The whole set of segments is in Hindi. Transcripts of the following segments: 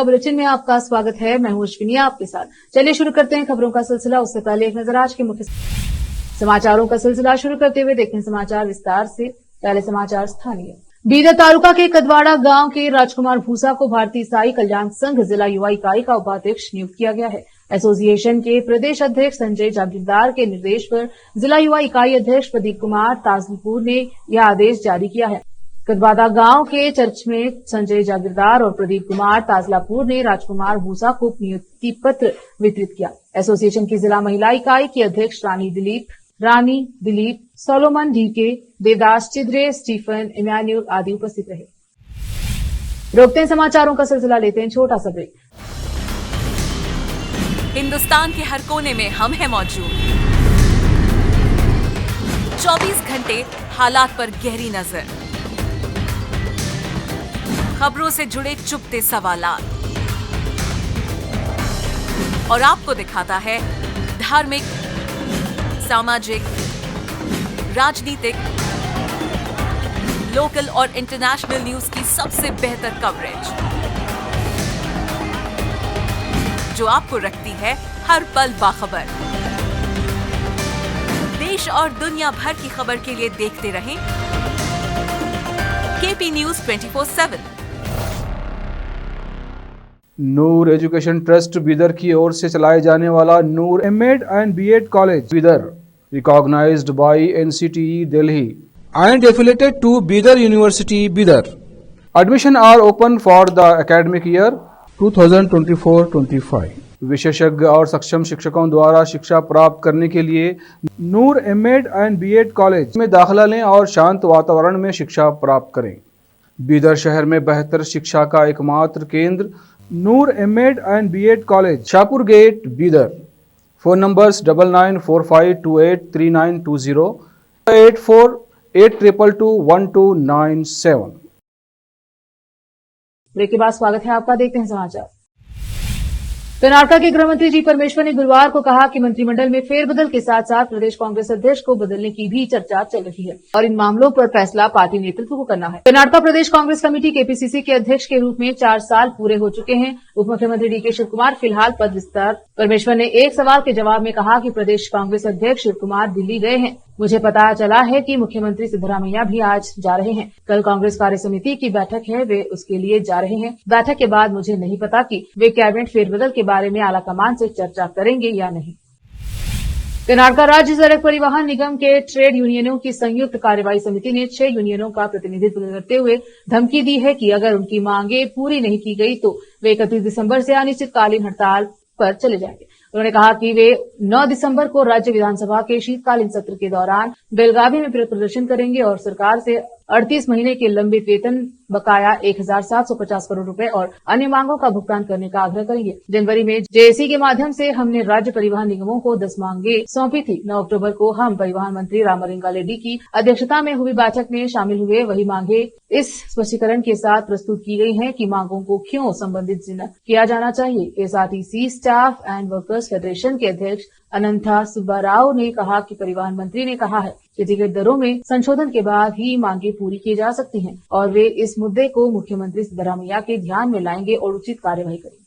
बुलेटिन में आपका स्वागत है। मैं हूं अश्विनी आपके साथ। चलिए शुरू करते हैं खबरों का सिलसिला। उससे पहले एक नजर आज के मुख्य समाचारों का सिलसिला शुरू करते हुए देखते हैं समाचार विस्तार से। पहले समाचार स्थानीय। बीदर तालुका के कदवाड़ा गांव के राजकुमार भूसा को भारतीय ईसाई कल्याण संघ जिला युवा इकाई का उपाध्यक्ष नियुक्त किया गया है। एसोसिएशन के प्रदेश अध्यक्ष संजय जागीरदार के निर्देश पर जिला युवा इकाई अध्यक्ष प्रदीप कुमार ताजलपुर ने यह आदेश जारी किया है। कदवाड़ा गांव के चर्च में संजय जागीरदार और प्रदीप कुमार ताजलापुर ने राजकुमार भूसा को नियुक्ति पत्र वितरित किया। एसोसिएशन की जिला महिला इकाई की अध्यक्ष Rani Dilip, Solomon DK, Devdas Chidre, Stephen, Emmanuel आदि उपस्थित रहे। रोकते हैं समाचारों का सिलसिला, लेते हैं छोटा सा ब्रेक। हिंदुस्तान के हर कोने में हम हैं मौजूद। 24 घंटे हालात पर गहरी नजर, खबरों से जुड़े चुपते सवालात और आपको दिखाता है धार्मिक, सामाजिक, राजनीतिक, लोकल और इंटरनेशनल न्यूज की सबसे बेहतर कवरेज जो आपको रखती है हर पल बाखबर। देश और दुनिया भर की खबर के लिए देखते रहें KP news 24/7। Noor education trust Bidar की ओर से चलाए जाने वाला Noor MEd and BEd college Bidar, recognised by NCTE Delhi and affiliated to Bidar University, Bidar. Admission are open for the academic year 2024-25. विशेषज्ञ और सक्षम शिक्षकों द्वारा शिक्षा प्राप्त करने के लिए नूर एमएड एंड बीएड कॉलेज में दाखिला लें और शांत वातावरण में शिक्षा प्राप्त करें। बीदर शहर में बेहतर शिक्षा का एकमात्र केंद्र Noor MEd and BEd college, Shahpur gate, Bidar. Phone numbers 9945283920, 8482221297। Break के बाद स्वागत है आपका। देखते हैं समाचार। कर्नाटक के गृह मंत्री जी परमेश्वर ने गुरुवार को कहा कि मंत्रिमंडल में फेरबदल के साथ साथ प्रदेश कांग्रेस अध्यक्ष को बदलने की भी चर्चा चल रही है और इन मामलों पर फैसला पार्टी नेतृत्व को करना है। कर्नाटक प्रदेश कांग्रेस कमेटी केपीसीसी के अध्यक्ष के रूप में 4 साल पूरे हो चुके हैं। उप मुख्यमंत्री डीके शिव कुमार फिलहाल पद विस्तार। परमेश्वर ने एक सवाल के जवाब में कहा कि प्रदेश कांग्रेस अध्यक्ष शिव कुमार दिल्ली गए हैं। मुझे पता चला है कि मुख्यमंत्री सिद्धरामैया भी आज जा रहे हैं। कल कांग्रेस कार्य समिति की बैठक है, वे उसके लिए जा रहे हैं। बैठक के बाद मुझे नहीं पता कि वे कैबिनेट फेरबदल के बारे में आलाकमान से चर्चा करेंगे या नहीं। कर्नाटक राज्य सड़क परिवहन निगम के ट्रेड यूनियनों की संयुक्त कार्यवाही समिति ने 6 यूनियनों का प्रतिनिधित्व करते हुए धमकी दी है कि अगर उनकी मांगे पूरी नहीं की गई तो वे 31 दिसंबर से अनिश्चितकालीन हड़ताल पर चले जाएंगे। उन्होंने कहा कि वे 9 दिसंबर को राज्य विधानसभा के शीतकालीन सत्र के दौरान बेलगावी में प्रदर्शन करेंगे और सरकार से 38 महीने के लंबित वेतन बकाया 1750 करोड़ रुपए और अन्य मांगों का भुगतान करने का आग्रह करेंगे। जनवरी में जेएसी के माध्यम से हमने राज्य परिवहन निगमों को 10 मांगे सौंपी थी। 9 अक्टूबर को हम परिवहन मंत्री रामलिंगा रेड्डी की अध्यक्षता में हुई बैठक में शामिल हुए। वही मांगे इस स्पष्टीकरण के साथ प्रस्तुत की गई हैं कि मांगों को क्यों संबंधित किया जाना चाहिए। SRTC staff and workers federation के अध्यक्ष अनंथा सुब्बाराव ने कहा कि परिवहन मंत्री ने कहा है कि टिकट दरों में संशोधन के बाद ही मांगे पूरी की जा सकती हैं और वे इस मुद्दे को मुख्यमंत्री सिद्धरामैया के ध्यान में लाएंगे और उचित कार्यवाही करेंगे।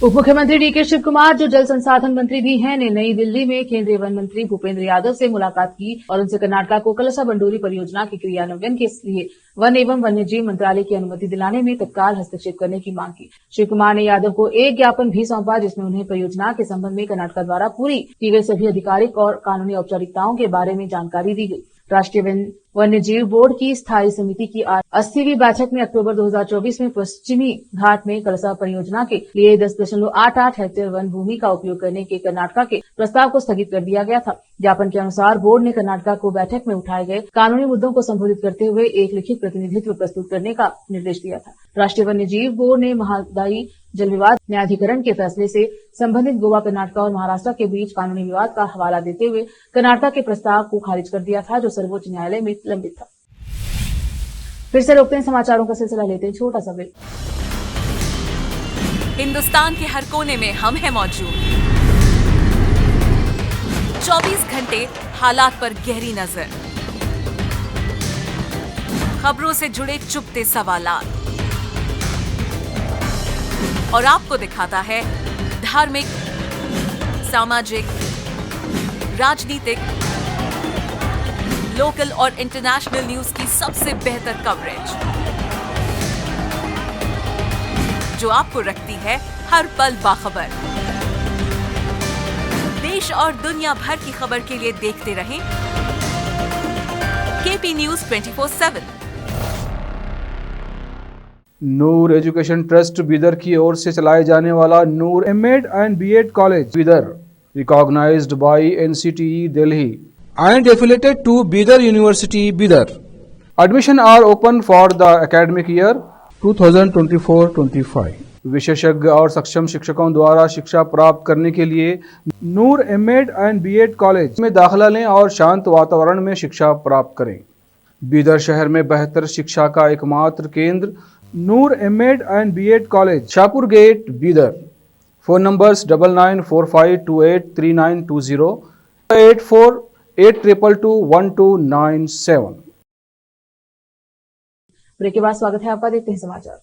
उप मुख्यमंत्री डीके शिव कुमार, जो जल संसाधन मंत्री भी हैं, ने नई दिल्ली में केंद्रीय वन मंत्री भूपेंद्र यादव से मुलाकात की और उनसे कर्नाटक को कलसा बंडोरी परियोजना के क्रियान्वयन के लिए वन एवं वन्यजीव मंत्रालय की अनुमति दिलाने में तत्काल हस्तक्षेप करने की मांग की। श्री कुमार ने यादव को एक ज्ञापन भी सौंपा जिसमें उन्हें परियोजना के संबंध में कर्नाटक द्वारा पूरी की गई सभी आधिकारिक और कानूनी औपचारिकताओं के बारे में जानकारी दी गई। राष्ट्रीय वन्यजीव बोर्ड की स्थायी समिति की 80वीं बैठक में अक्टूबर 2024 में पश्चिमी घाट में कलसा परियोजना के लिए 10.88 हेक्टेयर वन भूमि का उपयोग करने के कर्नाटक के प्रस्ताव को स्थगित कर दिया गया था। ज्ञापन के अनुसार बोर्ड ने कर्नाटक को बैठक में उठाए गए कानूनी मुद्दों को संबोधित करते हुए एक लिखित प्रतिनिधित्व प्रस्तुत करने का निर्देश दिया था। राष्ट्रीय वन्यजीव बोर्ड ने महादायी जल विवाद न्यायाधिकरण के फैसले से संबंधित गोवा, कर्नाटक और महाराष्ट्र के बीच कानूनी विवाद का हवाला देते हुए कर्नाटक के प्रस्ताव को खारिज कर दिया था, जो सर्वोच्च न्यायालय में लंबित था। फिर से रोकते हैं समाचारों का सिलसिला, लेते हैं छोटा सा ब्रेक। हिंदुस्तान के हर कोने में हम हैं मौजूद। 24 घंटे हालात पर गहरी नजर, खबरों से जुड़े चुपते सवालात और आपको दिखाता है धार्मिक, सामाजिक, राजनीतिक, लोकल और इंटरनेशनल न्यूज की सबसे बेहतर कवरेज, जो आपको रखती है हर पल बाखबर। देश और दुनिया भर की खबर के लिए देखते रहें KP news 24/7। Noor education trust Bidar की ओर से चलाए जाने वाला Noor MEd and BEd college Bidar recognised by NCTE Delhi and affiliated to Bidar University, Bidar, admission are open for the academic year 2024-25. विशेषज्ञ और सक्षम शिक्षकों द्वारा शिक्षा प्राप्त करने के लिए नूर एमएड एंड बीएड कॉलेज में दाखिला लें और शांत वातावरण में शिक्षा प्राप्त करें। बीदर शहर में बेहतर शिक्षा का एकमात्र केंद्र Noor MEd and BEd college, Shahpur gate, Bidar. Phone numbers 9945283920, 8482221297। Break के बाद स्वागत है आपका, देखते हैं समाचार।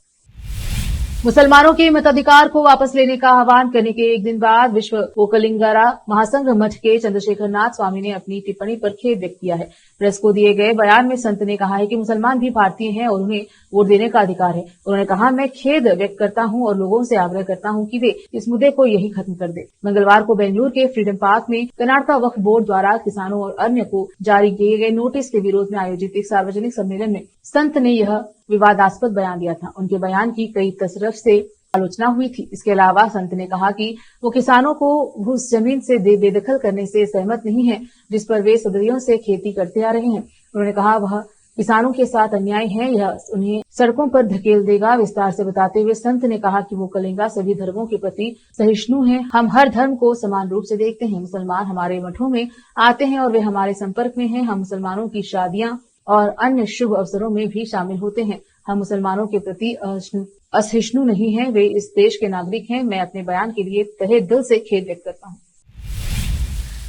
मुसलमानों के मताधिकार को वापस लेने का आह्वान करने के एक दिन बाद विश्व ओकलिंगरा महासंघ मठ के चंद्रशेखर नाथ स्वामी ने अपनी टिप्पणी पर खेद व्यक्त किया है। प्रेस को दिए गए बयान में संत ने कहा है कि मुसलमान भी भारतीय हैं और उन्हें वोट देने का अधिकार है। उन्होंने कहा, मैं खेद व्यक्त करता हूं और लोगों से आग्रह करता हूं कि वे इस मुद्दे को यही खत्म कर दे। मंगलवार को बेंगलुरु के फ्रीडम पार्क में कर्नाटका वक्फ बोर्ड द्वारा किसानों और अन्य को जारी किए गए नोटिस के विरोध में आयोजित एक सार्वजनिक सम्मेलन में संत ने यह विवादास्पद बयान दिया था। उनके बयान की कई तरफ से आलोचना हुई थी। इसके अलावा संत ने कहा कि वो किसानों को उस जमीन से बेदखल करने से सहमत नहीं है जिस पर वे सदियों से खेती करते आ रहे हैं। उन्होंने कहा वह किसानों के साथ अन्याय है, यह उन्हें सड़कों पर धकेल देगा। विस्तार से बताते हुए संत ने कहा कि वो कलिंगा सभी धर्मों के प्रति सहिष्णु है। हम हर धर्म को समान रूप से देखते हैं। मुसलमान हमारे मठों में आते हैं और वे हमारे संपर्क में हैं। हम मुसलमानों की शादियां और अन्य शुभ अवसरों में भी शामिल होते हैं। हम मुसलमानों के प्रति असहिष्णु नहीं हैं, वे इस देश के नागरिक हैं। मैं अपने बयान के लिए तहे दिल से खेद व्यक्त करता हूं।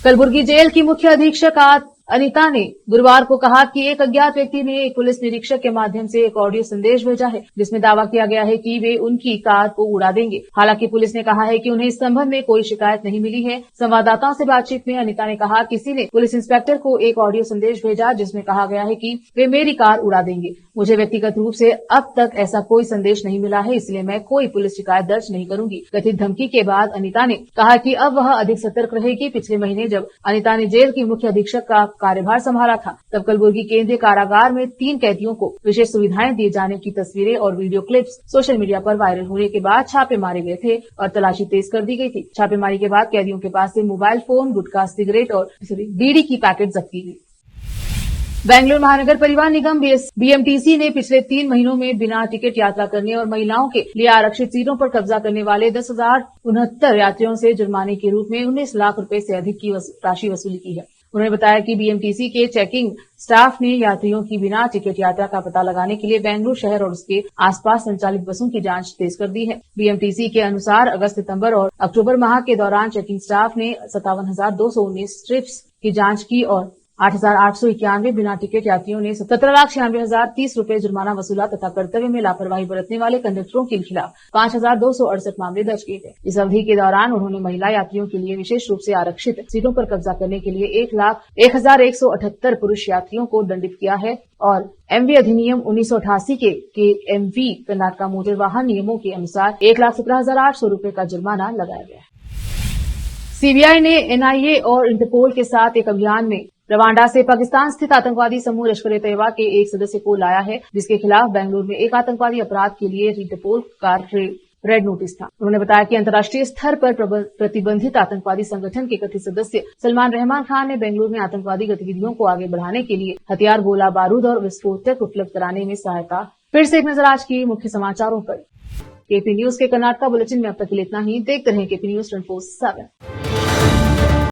कलबुर्गी जेल की मुख्य अधीक्षक अनिता ने गुरुवार को कहा कि एक अज्ञात व्यक्ति ने एक पुलिस निरीक्षक के माध्यम से एक ऑडियो संदेश भेजा है जिसमें दावा किया गया है कि वे उनकी कार को उड़ा देंगे। हालांकि पुलिस ने कहा है कि उन्हें इस संबंध में कोई शिकायत नहीं मिली है। संवाददाताओं से बातचीत में अनिता ने कहा, किसी ने पुलिस इंस्पेक्टर को एक ऑडियो संदेश भेजा जिसमें कहा गया है कि वे मेरी कार उड़ा देंगे। मुझे व्यक्तिगत रूप से अब तक ऐसा कोई संदेश नहीं मिला है, इसलिए मैं कोई पुलिस शिकायत दर्ज नहीं करूंगी। कथित धमकी के बाद अनिता ने कहा कि अब वह अधिक सतर्क रहेगी। पिछले महीने जब अनिता ने जेल की मुख्य अधीक्षक का कार्यभार संभाला था तब कलबुर्गी केंद्रीय कारागार में 3 कैदियों को विशेष सुविधाएं दिए जाने की तस्वीरें और वीडियो क्लिप्स सोशल मीडिया पर वायरल होने के बाद छापे मारे गए थे और तलाशी तेज कर दी गई थी। छापेमारी के बाद कैदियों के पास से मोबाइल फोन, गुटखा, सिगरेट और बीड़ी की पैकेट जब्त की गई। बेंगलुरु महानगर परिवहन निगम बीएमटीसी ने पिछले 3 महीनों में बिना टिकट यात्रा करने और महिलाओं के लिए आरक्षित सीटों पर कब्जा करने वाले 10,069 यात्रियों से जुर्माने के रूप में 19 लाख रुपए से अधिक की राशि वसूली की है। उन्होंने बताया कि बीएमटीसी के चेकिंग स्टाफ ने यात्रियों की बिना टिकट यात्रा का पता लगाने के लिए बेंगलुरु शहर और उसके आसपास संचालित बसों की जांच तेज कर दी है। बीएमटीसी के अनुसार अगस्त, सितंबर और अक्टूबर माह के दौरान चेकिंग स्टाफ ने 57,219 ट्रिप्स की जांच की और 8,891 बिना टिकट यात्रियों ने 17,96,030 रुपए जुर्माना वसूला तथा कर्तव्य में लापरवाही बरतने वाले कंडक्टरों के खिलाफ 5,268 मामले दर्ज किए गए। इस अवधि के दौरान उन्होंने महिला यात्रियों के लिए विशेष रूप से आरक्षित सीटों पर कब्जा करने के लिए 1,0178 पुरुष यात्रियों को दंडित किया है और एमवी अधिनियम 1988 के एमवी कर्नाटका मोटर वाहन नियमों के अनुसार 1,17,800 रुपए का जुर्माना लगाया गया है। सीबीआई ने एनआईए और इंटरपोल के साथ एक अभियान में रवांडा से पाकिस्तान स्थित आतंकवादी समूह लश्कर-ए-तैयबा के एक सदस्य को लाया है जिसके खिलाफ बेंगलुरु में एक आतंकवादी अपराध के लिए इंटरपोल का रेड नोटिस था। उन्होंने बताया कि अंतर्राष्ट्रीय स्तर पर प्रतिबंधित आतंकवादी संगठन के कथित सदस्य सलमान रहमान खान ने बेंगलुरु में आतंकवादी गतिविधियों को आगे बढ़ाने के लिए हथियार, गोला बारूद और विस्फोटक उपलब्ध कराने में सहायता। फिर से एक नजर आज की मुख्य समाचारों पर। केपी न्यूज के कर्नाटका बुलेटिन में अब तक इतना ही। देखते रहें केपी न्यूज 24/7।